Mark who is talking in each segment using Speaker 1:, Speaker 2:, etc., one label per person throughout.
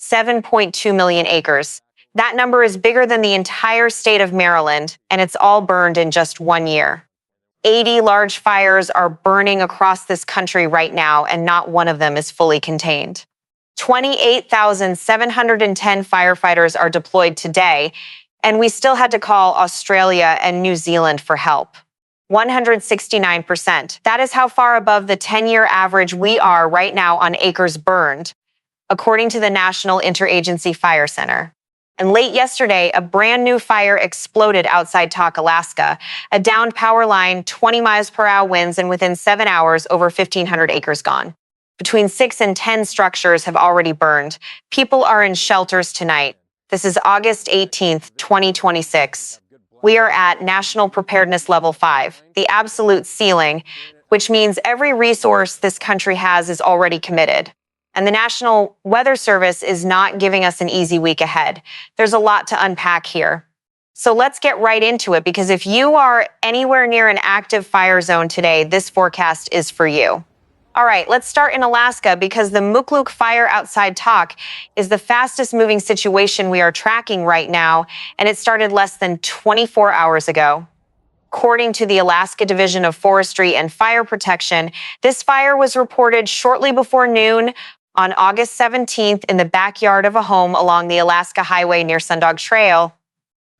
Speaker 1: 7.2 million acres. That number is bigger than the entire state of Maryland, and it's all burned in just 1 year. 80 large fires are burning across this country right now, and not one of them is fully contained. 28,710 firefighters are deployed today, and we still had to call Australia and New Zealand for help. 169%. That is how far above the 10-year average we are right now on acres burned, according to the National Interagency Fire Center. And late yesterday, a brand new fire exploded outside Tok, Alaska. A downed power line, 20 miles per hour winds, and within 7 hours, over 1,500 acres gone. Between 6 and 10 structures have already burned. People are in shelters tonight. This is August 18th, 2026. We are at National Preparedness Level 5, the absolute ceiling, which means every resource this country has is already committed. And the National Weather Service is not giving us an easy week ahead. There's a lot to unpack here. So let's get right into it, because if you are anywhere near an active fire zone today, this forecast is for you. All right, let's start in Alaska, because the Mukluk Fire outside Tok is the fastest moving situation we are tracking right now, and it started less than 24 hours ago. According to the Alaska Division of Forestry and Fire Protection, this fire was reported shortly before noon on August 17th in the backyard of a home along the Alaska Highway near Sundog Trail.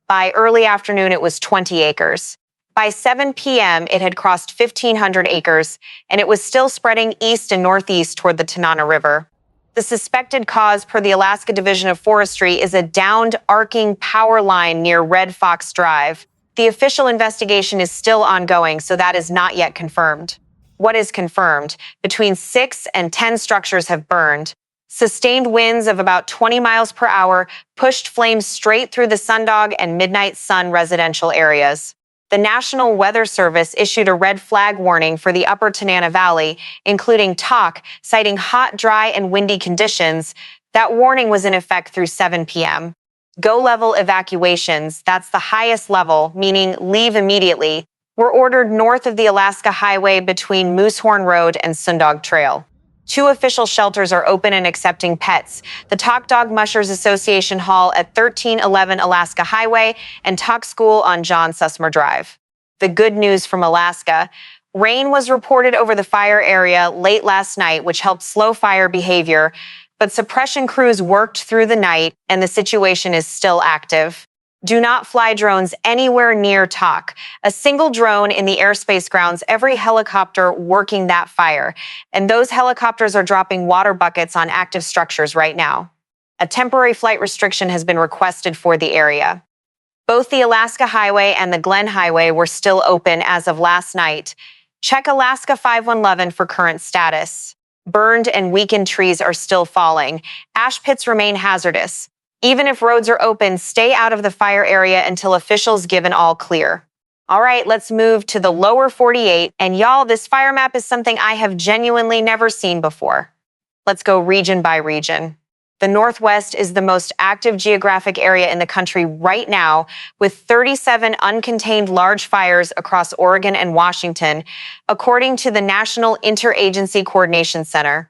Speaker 1: By early afternoon, it was 20 acres. By 7 p.m., it had crossed 1,500 acres, and it was still spreading east and northeast toward the Tanana River. The suspected cause, per the Alaska Division of Forestry, is a downed arcing power line near Red Fox Drive. The official investigation is still ongoing, so that is not yet confirmed. What is confirmed? Between 6 and 10 structures have burned. Sustained winds of about 20 miles per hour pushed flames straight through the Sundog and Midnight Sun residential areas. The National Weather Service issued a red flag warning for the upper Tanana Valley, including Tok, citing hot, dry, and windy conditions. That warning was in effect through 7 p.m. GO-level evacuations, that's the highest level, meaning leave immediately, were ordered north of the Alaska Highway between Moosehorn Road and Sundog Trail. 2 official shelters are open and accepting pets: the Tok Dog Mushers Association Hall at 1311 Alaska Highway and Tok School on John Sussmer Drive. The good news from Alaska: rain was reported over the fire area late last night, which helped slow fire behavior, but suppression crews worked through the night and the situation is still active. Do not fly drones anywhere near Tok. A single drone in the airspace grounds every helicopter working that fire, and those helicopters are dropping water buckets on active structures right now. A temporary flight restriction has been requested for the area. Both the Alaska Highway and the Glen Highway were still open as of last night. Check Alaska 5111 for current status. Burned and weakened trees are still falling. Ash pits remain hazardous. Even if roads are open, stay out of the fire area until officials give an all clear. All right, let's move to the lower 48. And y'all, this fire map is something I have genuinely never seen before. Let's go region by region. The Northwest is the most active geographic area in the country right now, with 37 uncontained large fires across Oregon and Washington, according to the National Interagency Coordination Center.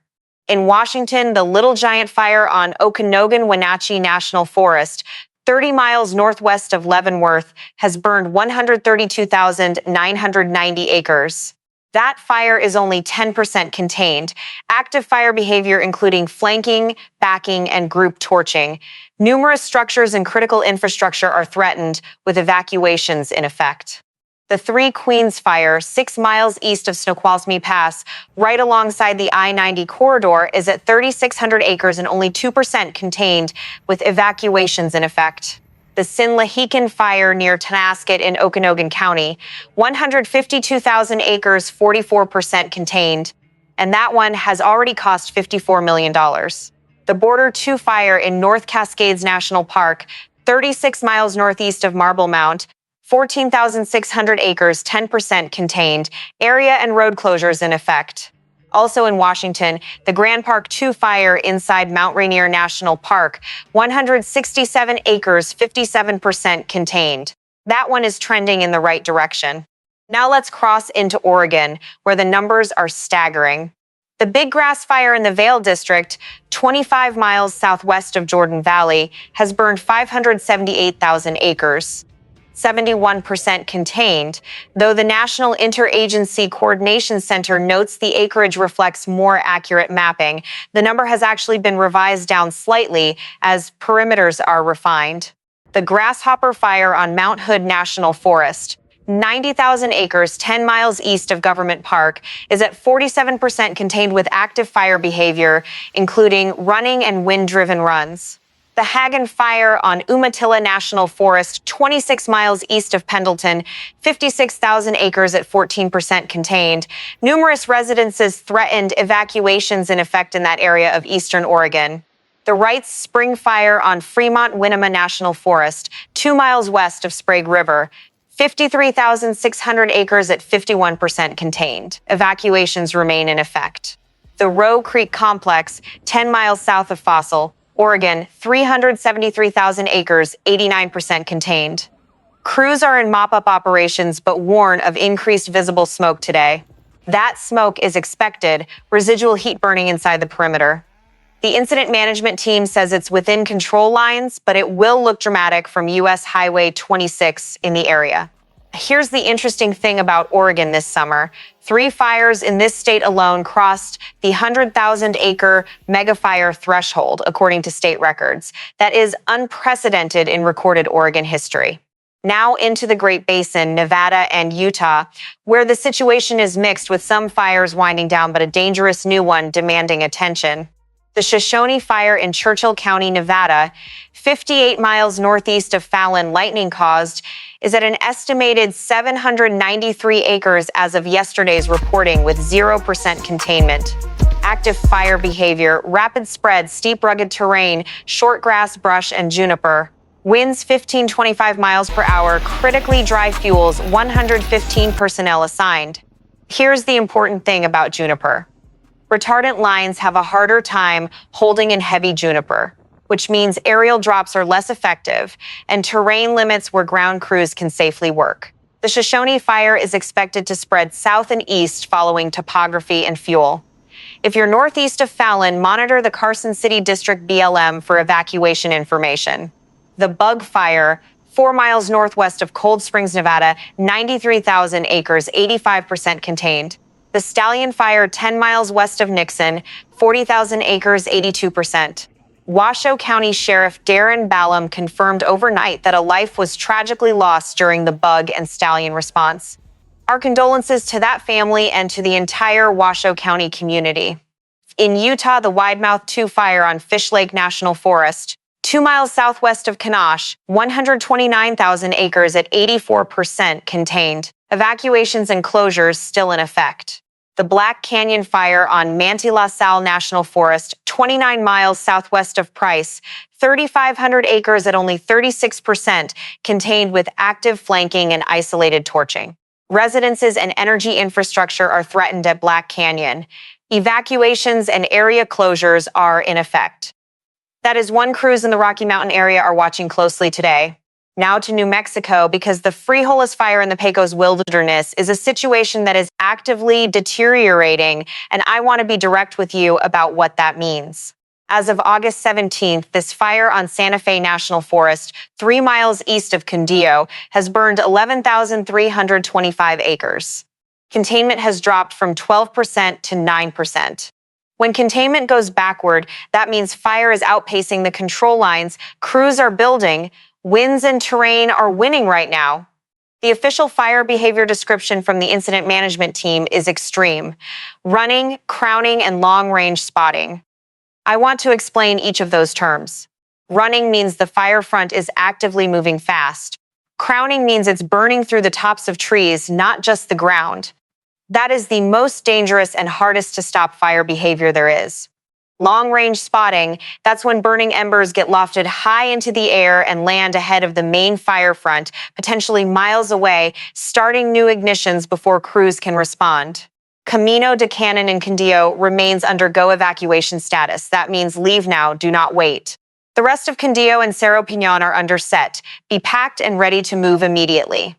Speaker 1: In Washington, the Little Giant Fire on Okanogan-Wenatchee National Forest, 30 miles northwest of Leavenworth, has burned 132,990 acres. That fire is only 10% contained. Active fire behavior including flanking, backing, and group torching. Numerous structures and critical infrastructure are threatened, with evacuations in effect. The Three Queens Fire, 6 miles east of Snoqualmie Pass, right alongside the I-90 corridor, is at 3,600 acres and only 2% contained, with evacuations in effect. The Sinlahican Fire near Tonasket in Okanogan County, 152,000 acres, 44% contained, and that one has already cost $54 million. The Border 2 Fire in North Cascades National Park, 36 miles northeast of Marble Mount, 14,600 acres, 10% contained, area and road closures in effect. Also in Washington, the Grand Park 2 Fire inside Mount Rainier National Park, 167 acres, 57% contained. That one is trending in the right direction. Now let's cross into Oregon, where the numbers are staggering. The Big Grass Fire in the Vail District, 25 miles southwest of Jordan Valley, has burned 578,000 acres. 71% contained, though the National Interagency Coordination Center notes the acreage reflects more accurate mapping. The number has actually been revised down slightly as perimeters are refined. The Grasshopper Fire on Mount Hood National Forest, 90,000 acres 10 miles east of Government Park, is at 47% contained with active fire behavior, including running and wind-driven runs. The Hagen Fire on Umatilla National Forest, 26 miles east of Pendleton, 56,000 acres at 14% contained. Numerous residences threatened evacuations in effect in that area of eastern Oregon. The Wrights Spring Fire on Fremont-Winema National Forest, 2 miles west of Sprague River, 53,600 acres at 51% contained. Evacuations remain in effect. The Roe Creek Complex, 10 miles south of Fossil, Oregon, 373,000 acres, 89% contained. Crews are in mop-up operations but warn of increased visible smoke today. That smoke is expected, residual heat burning inside the perimeter. The incident management team says it's within control lines, but it will look dramatic from U.S. Highway 26 in the area. Here's the interesting thing about Oregon this summer. 3 fires in this state alone crossed the 100,000-acre megafire threshold, according to state records. That is unprecedented in recorded Oregon history. Now into the Great Basin, Nevada and Utah, where the situation is mixed with some fires winding down, but a dangerous new one demanding attention. The Shoshone Fire in Churchill County, Nevada, 58 miles northeast of Fallon, lightning-caused, is at an estimated 793 acres as of yesterday's reporting, with 0% containment. Active fire behavior, rapid spread, steep rugged terrain, short grass, brush, and juniper. Winds 15-25 miles per hour, critically dry fuels, 115 personnel assigned. Here's the important thing about juniper. Retardant lines have a harder time holding in heavy juniper, which means aerial drops are less effective and terrain limits where ground crews can safely work. The Shoshone Fire is expected to spread south and east following topography and fuel. If you're northeast of Fallon, monitor the Carson City District BLM for evacuation information. The Bug Fire, 4 miles northwest of Cold Springs, Nevada, 93,000 acres, 85% contained. The Stallion Fire, 10 miles west of Nixon, 40,000 acres, 82%. Washoe County Sheriff Darren Ballum confirmed overnight that a life was tragically lost during the Bug and Stallion response. Our condolences to that family and to the entire Washoe County community. In Utah, the Widemouth 2 Fire on Fish Lake National Forest, 2 miles southwest of Kanosh, 129,000 acres at 84% contained. Evacuations and closures still in effect. The Black Canyon Fire on Manti La Salle National Forest, 29 miles southwest of Price, 3,500 acres at only 36% contained with active flanking and isolated torching. Residences and energy infrastructure are threatened at Black Canyon. Evacuations and area closures are in effect. That is, one crews in the Rocky Mountain area are watching closely today. Now to New Mexico, because the Frijoles Fire in the Pecos Wilderness is a situation that is actively deteriorating, and I want to be direct with you about what that means. As of August 17th, this fire on Santa Fe National Forest, 3 miles east of Condillo, has burned 11,325 acres. Containment has dropped from 12% to 9%. When containment goes backward, that means fire is outpacing the control lines, crews are building, winds and terrain are winning right now. The official fire behavior description from the incident management team is extreme: running, crowning, and long-range spotting. I want to explain each of those terms. Running means the fire front is actively moving fast. Crowning means it's burning through the tops of trees, not just the ground. That is the most dangerous and hardest to stop fire behavior there is. Long-range spotting, that's when burning embers get lofted high into the air and land ahead of the main fire front, potentially miles away, starting new ignitions before crews can respond. Camino de Cannon in Condillo remains under GO evacuation status. That means leave now, do not wait. The rest of Condillo and Cerro Pinon are under set. Be packed and ready to move immediately.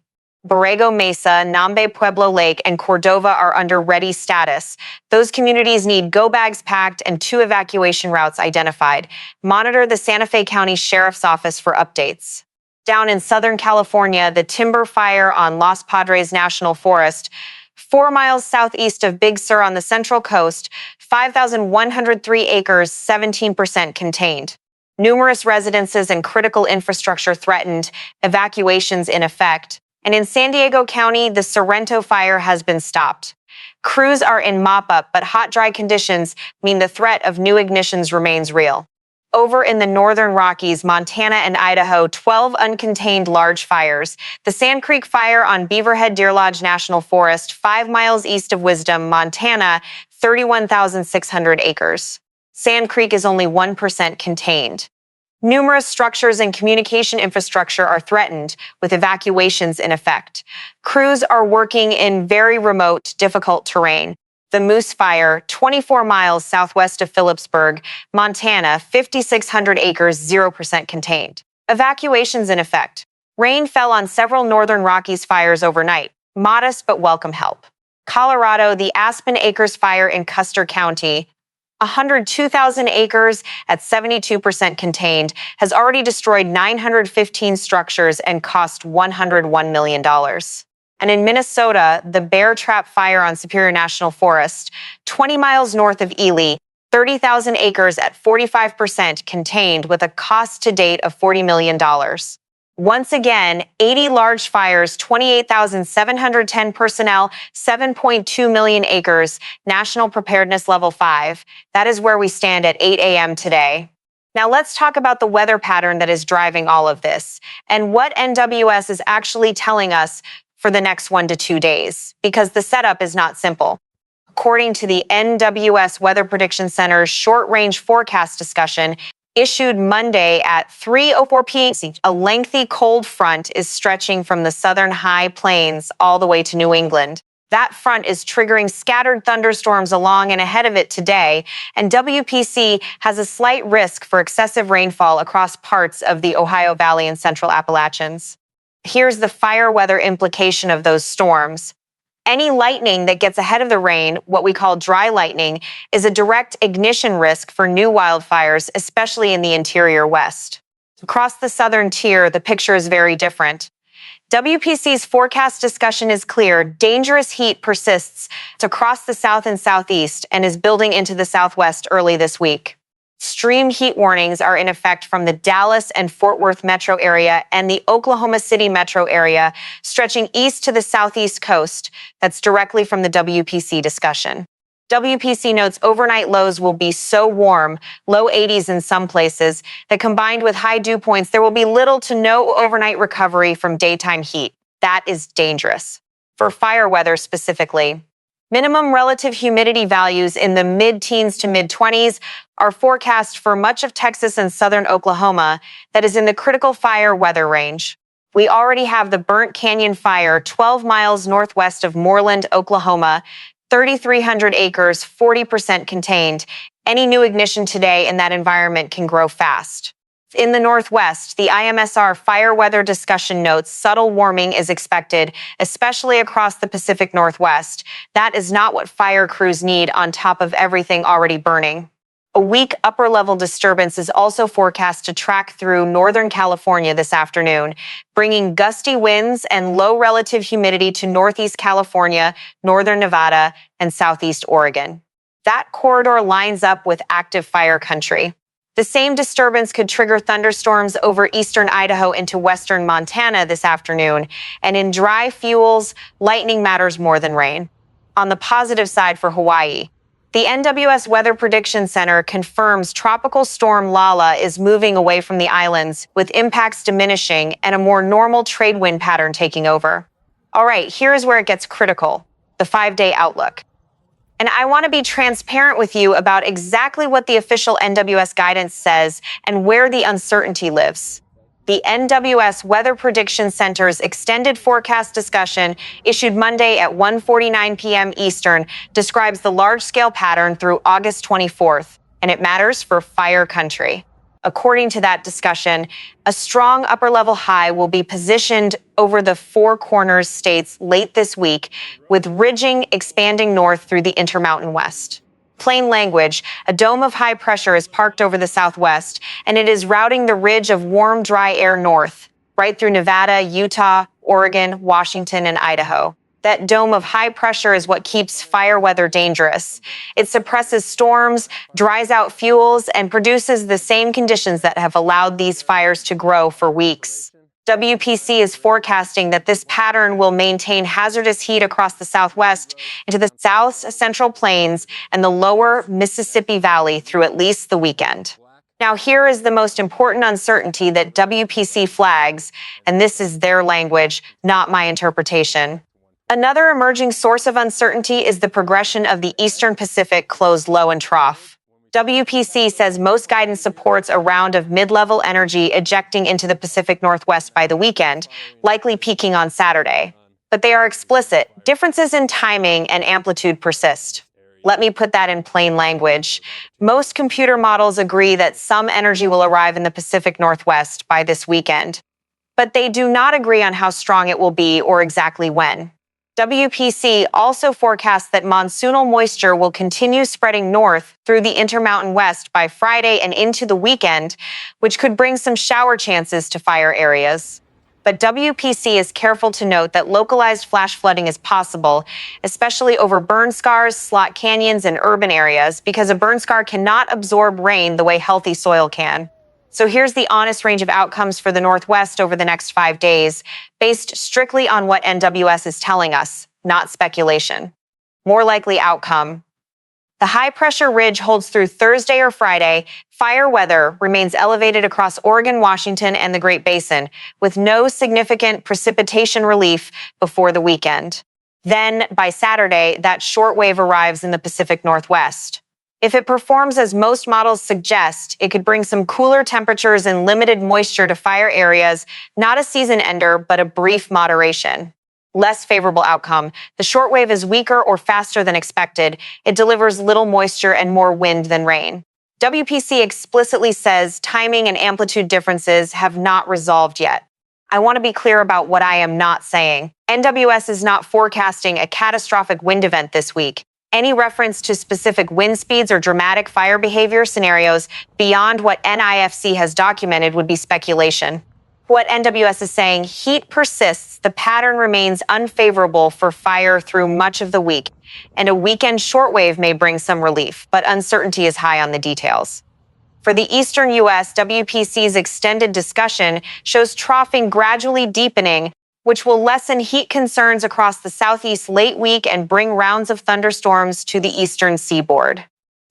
Speaker 1: Borrego Mesa, Nambe Pueblo Lake, and Cordova are under ready status. Those communities need go bags packed and 2 evacuation routes identified. Monitor the Santa Fe County Sheriff's Office for updates. Down in Southern California, the timber fire on Los Padres National Forest, 4 miles southeast of Big Sur on the Central Coast, 5,103 acres, 17% contained. Numerous residences and critical infrastructure threatened, evacuations in effect. And in San Diego County, the Sorrento fire has been stopped. Crews are in mop-up, but hot, dry conditions mean the threat of new ignitions remains real. Over in the northern Rockies, Montana and Idaho, 12 uncontained large fires. The Sand Creek Fire on Beaverhead Deer Lodge National Forest, 5 miles east of Wisdom, Montana, 31,600 acres. Sand Creek is only 1% contained. Numerous structures and communication infrastructure are threatened, with evacuations in effect. Crews are working in very remote, difficult terrain. The Moose Fire, 24 miles southwest of Phillipsburg, Montana, 5,600 acres, 0% contained. Evacuations in effect. Rain fell on several northern Rockies fires overnight. Modest but welcome help. Colorado, the Aspen Acres Fire in Custer County, 102,000 acres at 72% contained, has already destroyed 915 structures and cost $101 million. And in Minnesota, the Bear Trap Fire on Superior National Forest, 20 miles north of Ely, 30,000 acres at 45% contained with a cost to date of $40 million. Once again, 80 large fires, 28,710 personnel, 7.2 million acres, National Preparedness Level 5. That is where we stand at 8 a.m. today. Now let's talk about the weather pattern that is driving all of this and what NWS is actually telling us for the next 1 to 2 days, because the setup is not simple. According to the NWS Weather Prediction Center's short-range forecast discussion, issued Monday at 3:04 p.m., a lengthy cold front is stretching from the southern high plains all the way to New England. That front is triggering scattered thunderstorms along and ahead of it today, and WPC has a slight risk for excessive rainfall across parts of the Ohio Valley and Central Appalachians. Here's the fire weather implication of those storms. Any lightning that gets ahead of the rain, what we call dry lightning, is a direct ignition risk for new wildfires, especially in the interior West. Across the southern tier, the picture is very different. WPC's forecast discussion is clear. Dangerous heat persists across the south and southeast and is building into the southwest early this week. Extreme heat warnings are in effect from the Dallas and Fort Worth metro area and the Oklahoma City metro area, stretching east to the southeast coast. That's directly from the WPC discussion. WPC notes overnight lows will be so warm, low 80s in some places, that combined with high dew points, there will be little to no overnight recovery from daytime heat. That is dangerous. For fire weather specifically, minimum relative humidity values in the mid-teens to mid-20s are forecast for much of Texas and southern Oklahoma that is in the critical fire weather range. We already have the Burnt Canyon Fire 12 miles northwest of Moreland, Oklahoma, 3,300 acres, 40% contained. Any new ignition today in that environment can grow fast. In the Northwest, the IMSR fire weather discussion notes subtle warming is expected, especially across the Pacific Northwest. That is not what fire crews need on top of everything already burning. A weak upper-level disturbance is also forecast to track through Northern California this afternoon, bringing gusty winds and low relative humidity to Northeast California, Northern Nevada, and Southeast Oregon. That corridor lines up with active fire country. The same disturbance could trigger thunderstorms over eastern Idaho into western Montana this afternoon, and in dry fuels, lightning matters more than rain. On the positive side for Hawaii, the NWS Weather Prediction Center confirms Tropical Storm Lala is moving away from the islands, with impacts diminishing and a more normal trade wind pattern taking over. All right, here's where it gets critical, the 5-day outlook. And I want to be transparent with you about exactly what the official NWS guidance says and where the uncertainty lives. The NWS Weather Prediction Center's extended forecast discussion, issued Monday at 1:49 p.m. Eastern, describes the large-scale pattern through August 24th, and it matters for fire country. According to that discussion, a strong upper-level high will be positioned over the Four Corners states late this week, with ridging expanding north through the Intermountain West. Plain language, a dome of high pressure is parked over the southwest, and it is routing the ridge of warm, dry air north, right through Nevada, Utah, Oregon, Washington, and Idaho. That dome of high pressure is what keeps fire weather dangerous. It suppresses storms, dries out fuels, and produces the same conditions that have allowed these fires to grow for weeks. WPC is forecasting that this pattern will maintain hazardous heat across the Southwest into the South Central Plains and the lower Mississippi Valley through at least the weekend. Now, here is the most important uncertainty that WPC flags, and this is their language, not my interpretation. Another emerging source of uncertainty is the progression of the Eastern Pacific closed low and trough. WPC says most guidance supports a round of mid-level energy ejecting into the Pacific Northwest by the weekend, likely peaking on Saturday. But they are explicit. Differences in timing and amplitude persist. Let me put that in plain language. Most computer models agree that some energy will arrive in the Pacific Northwest by this weekend, but they do not agree on how strong it will be or exactly when. WPC also forecasts that monsoonal moisture will continue spreading north through the Intermountain West by Friday and into the weekend, which could bring some shower chances to fire areas. But WPC is careful to note that localized flash flooding is possible, especially over burn scars, slot canyons, and urban areas, because a burn scar cannot absorb rain the way healthy soil can. So here's the honest range of outcomes for the Northwest over the next 5 days, based strictly on what NWS is telling us, not speculation. More likely outcome. The high-pressure ridge holds through Thursday or Friday. Fire weather remains elevated across Oregon, Washington, and the Great Basin, with no significant precipitation relief before the weekend. Then, by Saturday, that shortwave arrives in the Pacific Northwest. If it performs as most models suggest, it could bring some cooler temperatures and limited moisture to fire areas, not a season ender, but a brief moderation. Less favorable outcome. The shortwave is weaker or faster than expected. It delivers little moisture and more wind than rain. WPC explicitly says timing and amplitude differences have not resolved yet. I want to be clear about what I am not saying. NWS is not forecasting a catastrophic wind event this week. Any reference to specific wind speeds or dramatic fire behavior scenarios beyond what NIFC has documented would be speculation. What NWS is saying, heat persists, the pattern remains unfavorable for fire through much of the week, and a weekend shortwave may bring some relief, but uncertainty is high on the details. For the eastern U.S., WPC's extended discussion shows troughing gradually deepening, which will lessen heat concerns across the southeast late week and bring rounds of thunderstorms to the eastern seaboard.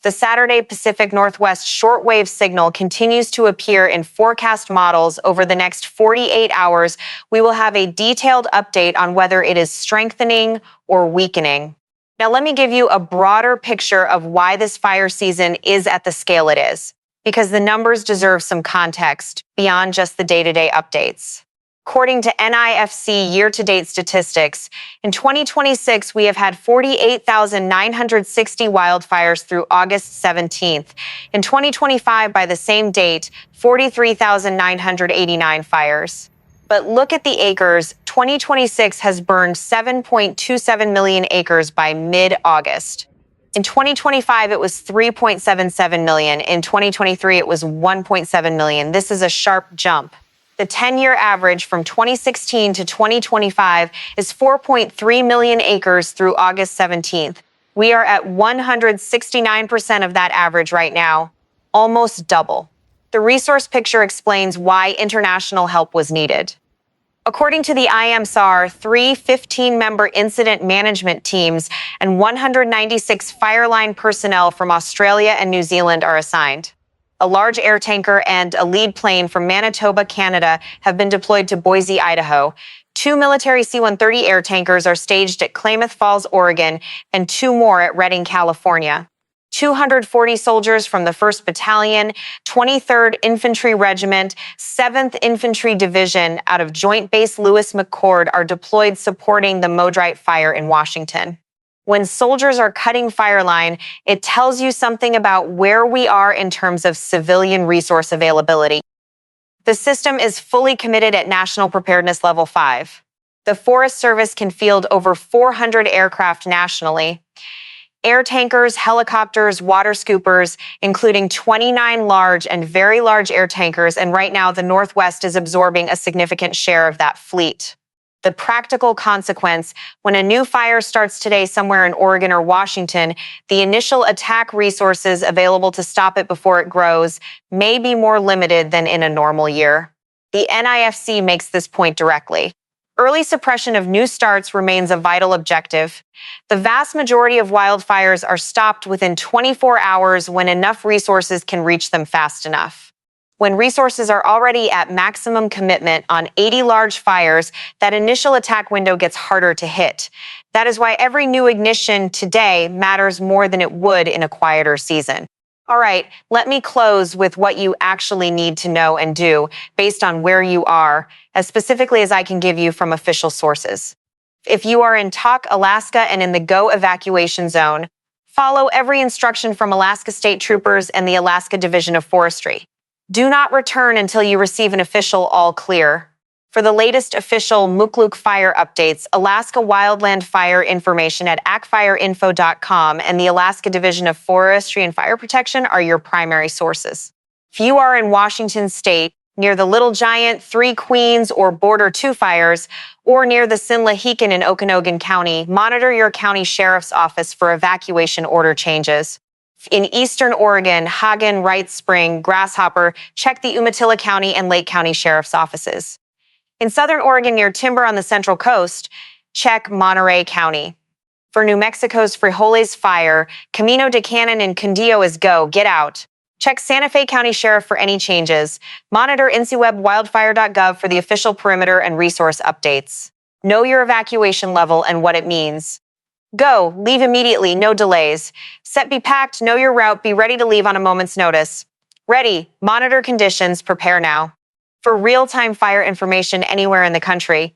Speaker 1: The Saturday Pacific Northwest shortwave signal continues to appear in forecast models over the next 48 hours. We will have a detailed update on whether it is strengthening or weakening. Now, let me give you a broader picture of why this fire season is at the scale it is, because the numbers deserve some context beyond just the day-to-day updates. According to NIFC year-to-date statistics, in 2026, we have had 48,960 wildfires through August 17th. In 2025, by the same date, 43,989 fires. But look at the acres. 2026 has burned 7.27 million acres by mid-August. In 2025, it was 3.77 million. In 2023, it was 1.7 million. This is a sharp jump. The 10-year average from 2016 to 2025 is 4.3 million acres through August 17th. We are at 169% of that average right now, almost double. The resource picture explains why international help was needed. According to the IMSAR, 3 15-member incident management teams and 196 fireline personnel from Australia and New Zealand are assigned. A large air tanker and a lead plane from Manitoba, Canada, have been deployed to Boise, Idaho. 2 military C-130 air tankers are staged at Klamath Falls, Oregon, and 2 more at Redding, California. 240 soldiers from the 1st Battalion, 23rd Infantry Regiment, 7th Infantry Division out of Joint Base Lewis McChord are deployed supporting the Modrite Fire in Washington. When soldiers are cutting fireline, it tells you something about where we are in terms of civilian resource availability. The system is fully committed at National Preparedness Level 5. The Forest Service can field over 400 aircraft nationally. Air tankers, helicopters, water scoopers, including 29 large and very large air tankers, and right now the Northwest is absorbing a significant share of that fleet. The practical consequence, when a new fire starts today somewhere in Oregon or Washington, the initial attack resources available to stop it before it grows may be more limited than in a normal year. The NIFC makes this point directly. Early suppression of new starts remains a vital objective. The vast majority of wildfires are stopped within 24 hours when enough resources can reach them fast enough. When resources are already at maximum commitment on 80 large fires, that initial attack window gets harder to hit. That is why every new ignition today matters more than it would in a quieter season. All right, let me close with what you actually need to know and do based on where you are, as specifically as I can give you from official sources. If you are in Tok, Alaska and in the GO evacuation zone, follow every instruction from Alaska State Troopers and the Alaska Division of Forestry. Do not return until you receive an official all clear. For the latest official Mukluk Fire updates, Alaska Wildland Fire information at acfireinfo.com and the Alaska Division of Forestry and Fire Protection are your primary sources. If you are in Washington State, near the Little Giant, Three Queens, or Border 2 fires, or near the Sinlahican in Okanogan County, monitor your county sheriff's office for evacuation order changes. In eastern Oregon, Hagen, Wright Spring, Grasshopper, check the Umatilla County and Lake County sheriff's offices. In southern Oregon near Timber on the Central Coast, check Monterey County. For New Mexico's Frijoles Fire, Camino de Cannon and Condillo is go, get out. Check Santa Fe County Sheriff for any changes. Monitor inciweb.wildfire.gov for the official perimeter and resource updates. Know your evacuation level and what it means. Go, leave immediately, no delays. Set be packed, know your route, be ready to leave on a moment's notice. Ready, monitor conditions, prepare now. For real-time fire information anywhere in the country,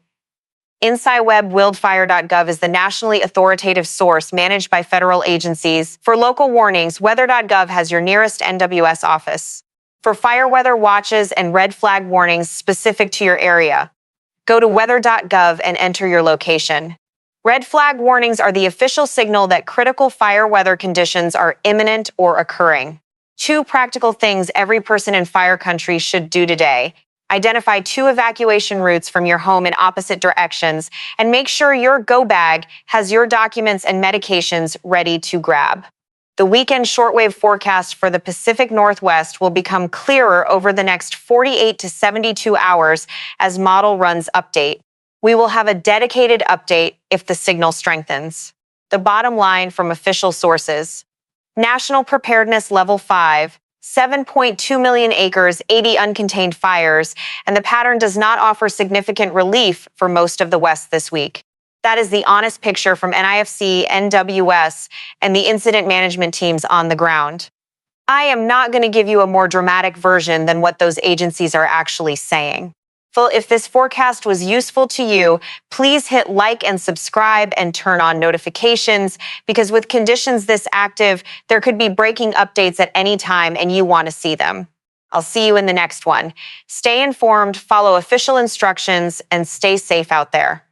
Speaker 1: inciweb.wildfire.gov is the nationally authoritative source managed by federal agencies. For local warnings, weather.gov has your nearest NWS office. For fire weather watches and red flag warnings specific to your area, go to weather.gov and enter your location. Red flag warnings are the official signal that critical fire weather conditions are imminent or occurring. 2 practical things every person in fire country should do today. Identify 2 evacuation routes from your home in opposite directions and make sure your go bag has your documents and medications ready to grab. The weekend shortwave forecast for the Pacific Northwest will become clearer over the next 48 to 72 hours as model runs update. We will have a dedicated update if the signal strengthens. The bottom line from official sources: National Preparedness Level 5, 7.2 million acres, 80 uncontained fires, and the pattern does not offer significant relief for most of the West this week. That is the honest picture from NIFC, NWS, and the incident management teams on the ground. I am not going to give you a more dramatic version than what those agencies are actually saying. If this forecast was useful to you, please hit like and subscribe and turn on notifications, because with conditions this active, there could be breaking updates at any time and you want to see them. I'll see you in the next one. Stay informed, follow official instructions, and stay safe out there.